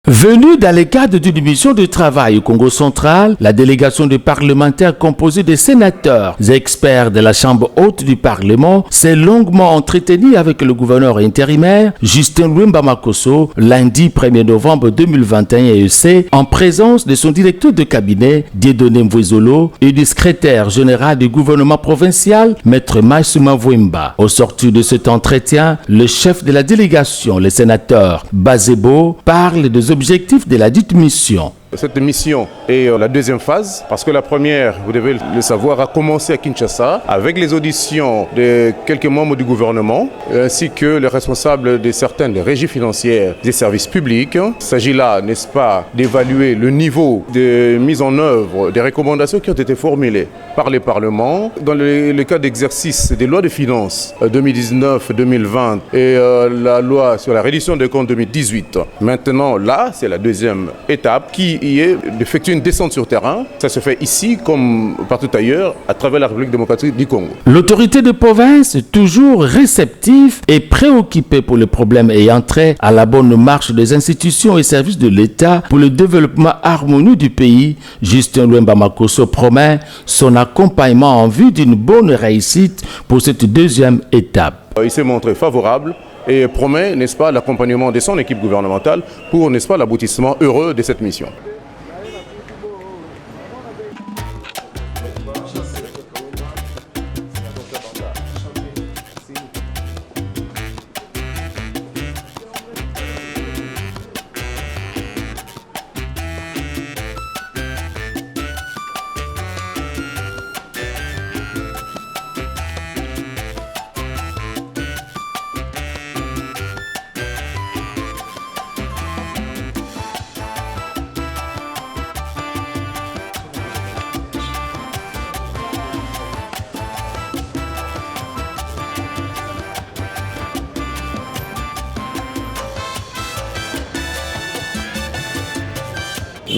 Venue dans le cadre d'une mission de travail au Congo central, la délégation de parlementaires composée de sénateurs et experts de la Chambre haute du Parlement s'est longuement entretenue avec le gouverneur intérimaire Justin Lwemba Makosso lundi 1er novembre 2021 EC en présence de son directeur de cabinet Dieudonné Mvwezolo et du secrétaire général du gouvernement provincial Maître Maïsouma Mvwemba. Au sortir de cet entretien, le chef de la délégation, le sénateur Bazebo, parle des objectifs de la dite mission. Cette mission est la deuxième phase, parce que la première, vous devez le savoir, a commencé à Kinshasa avec les auditions de quelques membres du gouvernement, ainsi que les responsables de certaines régies financières des services publics. Il s'agit là, n'est-ce pas, d'évaluer le niveau de mise en œuvre des recommandations qui ont été formulées par les parlements dans le cas d'exercice des lois de finances 2019-2020 et la loi sur la reddition des comptes 2018. Maintenant, là, c'est la deuxième étape qui est d'effectuer une descente sur terrain. Ça se fait ici comme partout ailleurs à travers la République démocratique du Congo. L'autorité de province est toujours réceptive et préoccupée pour les problèmes ayant trait à la bonne marche des institutions et services de l'État pour le développement harmonieux du pays. Justin Lwemba Makosso promet son accompagnement en vue d'une bonne réussite pour cette deuxième étape. Il s'est montré favorable et promet, n'est-ce pas, l'accompagnement de son équipe gouvernementale pour, n'est-ce pas, l'aboutissement heureux de cette mission.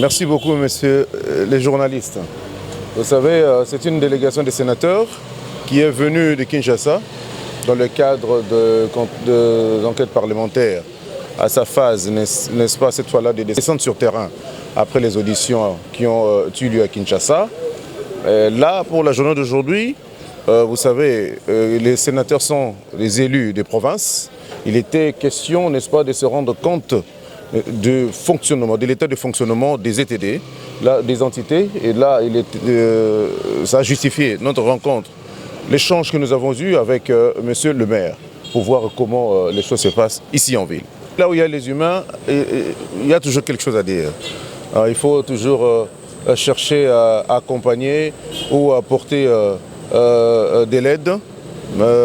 Merci beaucoup, messieurs les journalistes. Vous savez, c'est une délégation des sénateurs qui est venue de Kinshasa dans le cadre d'enquête parlementaire à sa phase, n'est-ce pas, cette fois-là, de descente sur terrain après les auditions qui ont eu lieu à Kinshasa. Là, pour la journée d'aujourd'hui, vous savez, les sénateurs sont les élus des provinces. Il était question, n'est-ce pas, de se rendre compte de fonctionnement, de l'état de fonctionnement des ETD, là, des entités. Et là, ça a justifié notre rencontre, l'échange que nous avons eu avec monsieur le maire, pour voir comment les choses se passent ici en ville. Là où il y a les humains, il y a toujours quelque chose à dire. Alors, il faut toujours chercher à accompagner ou à apporter de l'aide,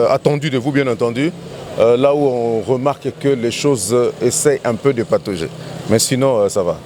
attendue de vous bien entendu, là où on remarque que les choses essaient un peu de patauger. Mais sinon, ça va.